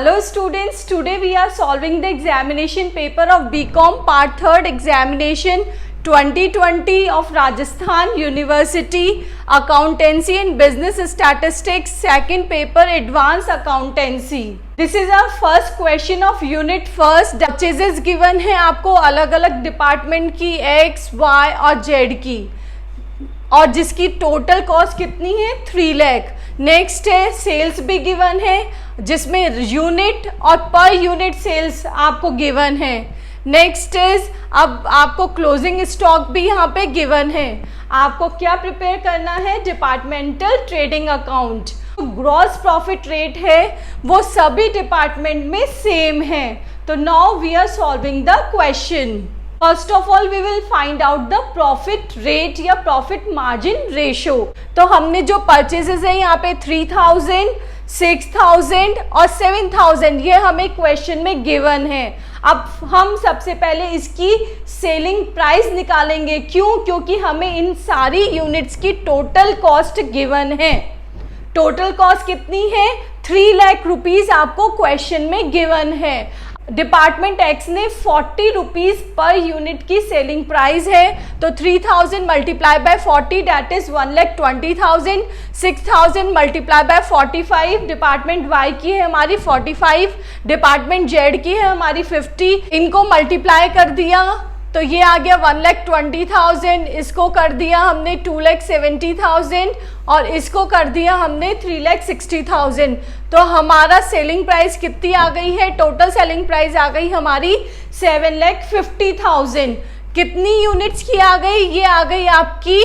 Hello students, today we are solving the examination paper of BCom Part 3rd Examination 2020 of Rajasthan University, Accountancy and Business Statistics, second paper Advanced Accountancy. This is our first question of Unit 1st. Purchases given है आपको अलग अलग department की X, Y और Z की, और जिसकी total cost कितनी है 3 लाख. नेक्स्ट है सेल्स भी गिवन है जिसमें यूनिट और पर यूनिट सेल्स आपको गिवन है. नेक्स्ट इज अब आपको क्लोजिंग स्टॉक भी यहाँ पे गिवन है. आपको क्या प्रिपेयर करना है, departmental trading account. Gross profit rate है वो सभी डिपार्टमेंट में सेम है. तो now we are solving the question. First of all we will find out the profit rate या प्रॉफिट मार्जिन रेशो. तो हमने जो परचेजेस है यहाँ पे 3000, 6000 और 7000 ये हमें क्वेश्चन में गिवन है. अब हम सबसे पहले इसकी सेलिंग प्राइस निकालेंगे. क्यों? क्योंकि हमें इन सारी यूनिट्स की टोटल कॉस्ट गिवन है. टोटल कॉस्ट कितनी है 3 लाख रुपीज आपको क्वेश्चन में गिवन है. डिपार्टमेंट एक्स ने 40 रुपीज पर यूनिट की सेलिंग प्राइस है. तो 3000 multiply by 40 that is 1,20,000. 6000 multiply by 45 department Y की है हमारी 45, डिपार्टमेंट जेड की है हमारी 50. इनको मल्टीप्लाई कर दिया तो ये आ गया 1,20,000. इसको कर दिया हमने 2,70,000 और इसको कर दिया हमने 3,60,000. तो हमारा सेलिंग प्राइस कितनी आ गई है, टोटल सेलिंग प्राइस आ गई हमारी 7,50,000. कितनी यूनिट्स की आ गई, ये आ गई आपकी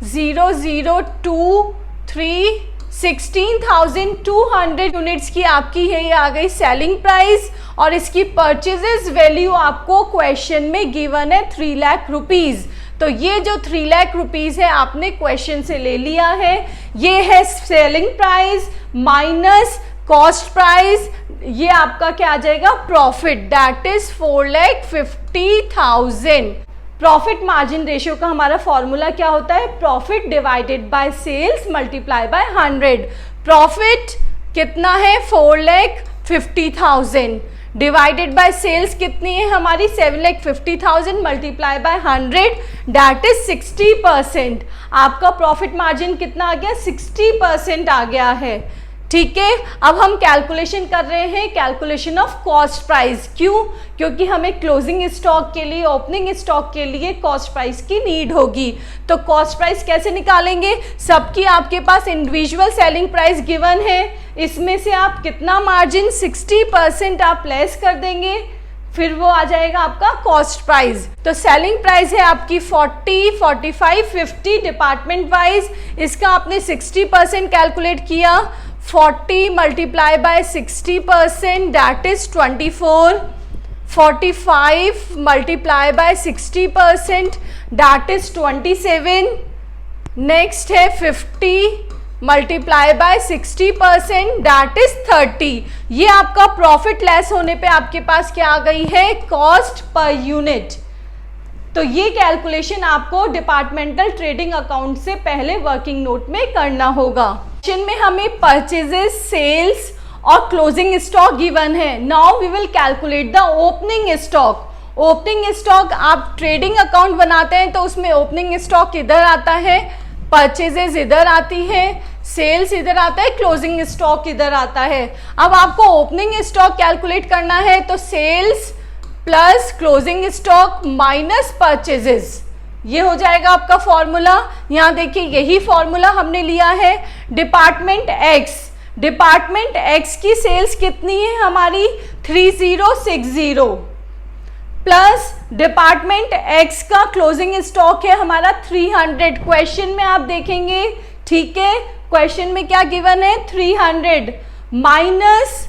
0,0,2,3 16,200 यूनिट्स की आपकी है ये आ गई सेलिंग प्राइस. और इसकी परचेजेस वैल्यू आपको क्वेश्चन में गिवन है 3 लाख रुपीज. तो ये जो 3 लाख रुपीज है आपने क्वेश्चन से ले लिया है. ये है selling price minus cost price. ये आपका क्या आ जाएगा profit, that is 4,50,000. Profit margin ratio का हमारा फॉर्मूला क्या होता है, profit divided by sales multiply by 100. Profit कितना है 4,50,000 डिवाइडेड बाय सेल्स कितनी है हमारी 7,50,000 मल्टीप्लाई बाय 100 दैट इज 60%. आपका प्रॉफिट मार्जिन कितना आ गया 60% आ गया है. ठीक है, अब हम कैलकुलेशन कर रहे हैं कैलकुलेशन ऑफ कॉस्ट प्राइस. क्यों? क्योंकि हमें क्लोजिंग स्टॉक के लिए, ओपनिंग स्टॉक के लिए कॉस्ट प्राइस की नीड होगी. तो कॉस्ट प्राइस कैसे निकालेंगे, सबकी आपके पास इंडिविजुअल सेलिंग प्राइस गिवन है. इसमें से आप कितना मार्जिन 60% आप लेस कर देंगे, फिर वो आ जाएगा आपका कॉस्ट प्राइस. तो सेलिंग प्राइस है आपकी 40, 45, 50 डिपार्टमेंट वाइज. इसका आपने 60% कैलकुलेट किया. 40 multiply by 60% that is 24. 45 multiply by 60% that is 27. Next है 50 मल्टीप्लाई बाय 60% दैट इज 30. ये आपका प्रॉफिट लेस होने पे आपके पास क्या आ गई है कॉस्ट पर यूनिट. तो ये कैलकुलेशन आपको डिपार्टमेंटल ट्रेडिंग अकाउंट से पहले वर्किंग नोट में करना होगा. में हमें परचेजेस, सेल्स और क्लोजिंग स्टॉक गिवन है. Now we will calculate the opening stock. Opening stock आप ट्रेडिंग अकाउंट बनाते हैं तो उसमें ओपनिंग स्टॉक इधर आता है, परचेजेस इधर आती है, सेल्स इधर आता है, क्लोजिंग स्टॉक इधर आता है. अब आपको ओपनिंग स्टॉक कैलकुलेट करना है तो sales plus closing stock minus purchases, ये हो जाएगा आपका फॉर्मूला. यहाँ देखिए यही फॉर्मूला हमने लिया है. डिपार्टमेंट एक्स, डिपार्टमेंट एक्स की सेल्स कितनी है हमारी 3060 प्लस डिपार्टमेंट एक्स का क्लोजिंग स्टॉक है हमारा 300. क्वेश्चन में आप देखेंगे, ठीक है, क्वेश्चन में क्या गिवन है 300 minus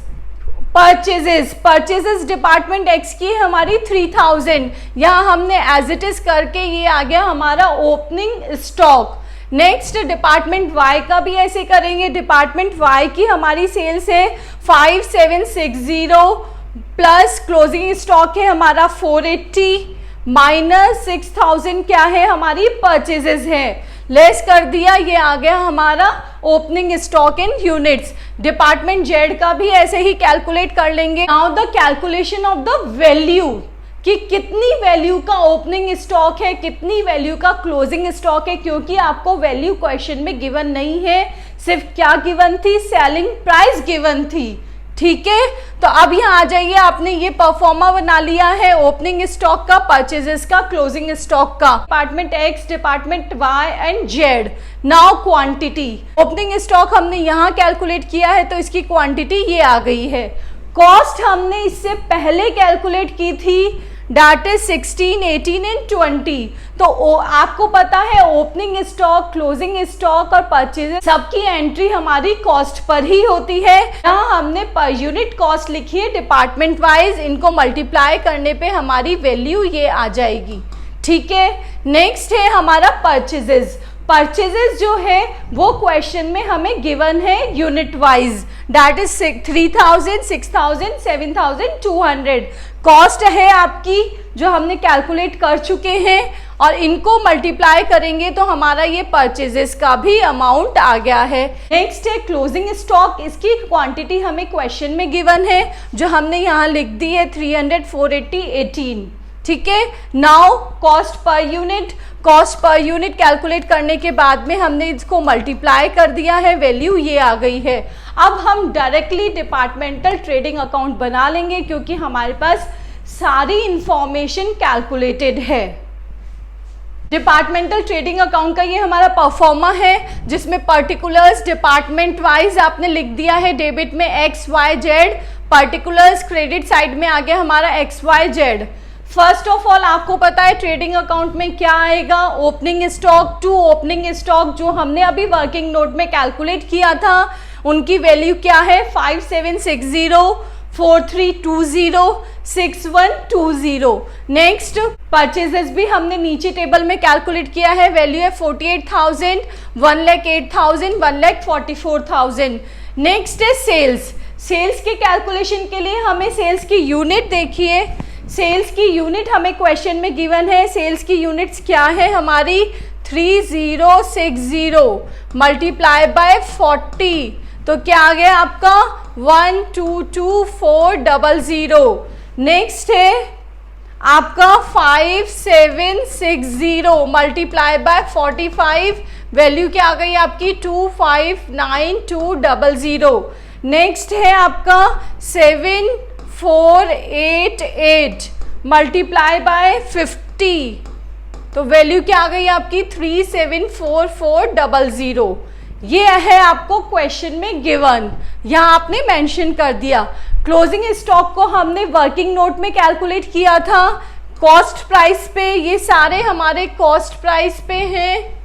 purchases. Purchases department x की है हमारी 3000. यहाँ हमने एज इट इज करके ये आ गया हमारा opening stock. Next department Y का भी ऐसे करेंगे. डिपार्टमेंट वाई की हमारी सेल्स है 5760 प्लस क्लोजिंग स्टॉक है हमारा 480 माइनस 6000 क्या है हमारी परचेजेस है. लेस कर दिया, ये आ गया हमारा opening stock in units. Department Z का भी ऐसे ही कैलकुलेट कर लेंगे। Now the calculation of the value, कि कितनी वैल्यू का ओपनिंग स्टॉक है, कितनी वैल्यू का क्लोजिंग स्टॉक है, क्योंकि आपको वैल्यू क्वेश्चन में गिवन नहीं है, सिर्फ क्या गिवन थी, सेलिंग प्राइस गिवन थी। ठीक है, तो अब यहाँ आ जाइए, आपने ये परफॉर्मा बना लिया है ओपनिंग स्टॉक का, परचेजेस का, क्लोजिंग स्टॉक का, department X, department Y and Z. Now quantity, opening stock हमने यहाँ कैलकुलेट किया है तो इसकी क्वांटिटी ये आ गई है। कॉस्ट हमने इससे पहले कैलकुलेट की थी, दैट इज 16, 18 एंड 20। तो आपको पता है ओपनिंग स्टॉक, क्लोजिंग स्टॉक और परचेज सबकी एंट्री हमारी कॉस्ट पर ही होती है। यहाँ हमने पर यूनिट कॉस्ट लिखी है डिपार्टमेंट वाइज, इनको मल्टीप्लाई करने पे हमारी वैल्यू ये आ जाएगी। ठीक है, नेक्स्ट है हमारा परचेजेस। परचेजेस जो है वो क्वेश्चन में हमें गिवन है unit wise, that is 3000, 6000, 7200। Cost है आपकी जो हमने कैलकुलेट कर चुके हैं और इनको मल्टीप्लाई करेंगे तो हमारा ये परचेजेस का भी अमाउंट आ गया है। नेक्स्ट है क्लोजिंग स्टॉक, इसकी क्वांटिटी हमें क्वेश्चन में गिवन है जो हमने यहाँ लिख दी है 300, 480, 18। ठीक है, now cost per unit, cost per unit calculate करने के बाद में हमने इसको मल्टीप्लाई कर दिया है, वैल्यू ये आ गई है। अब हम डायरेक्टली डिपार्टमेंटल ट्रेडिंग अकाउंट बना लेंगे क्योंकि हमारे पास सारी इंफॉर्मेशन कैलकुलेटेड है। डिपार्टमेंटल ट्रेडिंग अकाउंट का ये हमारा परफॉर्मा है जिसमें पर्टिकुलर्स डिपार्टमेंट वाइज आपने लिख दिया है, डेबिट में X Y Z, particulars credit side में आ गया हमारा X Y Z. First of all आपको पता है ट्रेडिंग अकाउंट में क्या आएगा, opening stock to opening stock जो हमने अभी वर्किंग नोट में कैलकुलेट किया था उनकी वैल्यू क्या है, 5760, 4320, 6120। नेक्स्ट परचेजेस भी हमने नीचे टेबल में कैलकुलेट किया है, वैल्यू है 48,000, 1,08,000, 1,44,000। नेक्स्ट है सेल्स। सेल्स के कैलकुलेशन के लिए हमें सेल्स की यूनिट देखिए, सेल्स की यूनिट हमें क्वेश्चन में गिवन है। सेल्स की यूनिट्स क्या है हमारी, 3060 मल्टीप्लाई बाय 40, तो क्या आ गया आपका 122400। नेक्स्ट है आपका 5760 मल्टीप्लाई बाय 45, वैल्यू क्या आ गई आपकी 259200। नेक्स्ट है आपका 7488 मल्टीप्लाई बाय 50, तो वैल्यू क्या आ गई आपकी 374400। ये है आपको क्वेश्चन में गिवन, यहाँ आपने मेंशन कर दिया। क्लोजिंग स्टॉक को हमने वर्किंग नोट में कैलकुलेट किया था कॉस्ट प्राइस पे, ये सारे हमारे कॉस्ट प्राइस पे हैं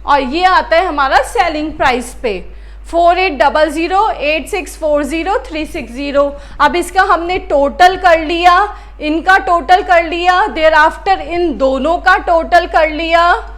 और ये आता है हमारा सेलिंग प्राइस पे 4800, 8640, 360। अब इसका हमने टोटल कर लिया, इनका टोटल कर लिया, देयर आफ्टर इन दोनों का टोटल कर लिया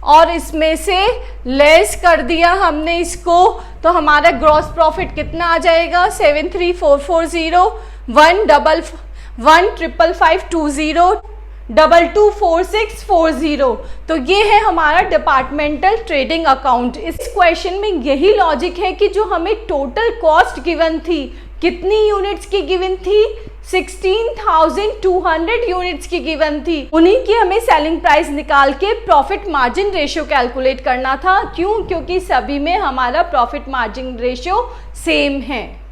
और इसमें से लेस कर दिया हमने इसको, तो हमारा ग्रॉस प्रॉफिट कितना आ जाएगा 73440, 15520, 224640। तो ये है हमारा डिपार्टमेंटल ट्रेडिंग अकाउंट। इस क्वेश्चन में यही लॉजिक है कि जो हमें टोटल कॉस्ट गिवन थी, कितनी यूनिट्स की गिवन थी, 16,200 यूनिट्स की गिवन थी, उन्हीं की हमें सेलिंग प्राइस निकाल के प्रॉफिट मार्जिन रेशियो कैलकुलेट करना था। क्यों? क्योंकि सभी में हमारा प्रॉफिट मार्जिन रेशियो सेम है।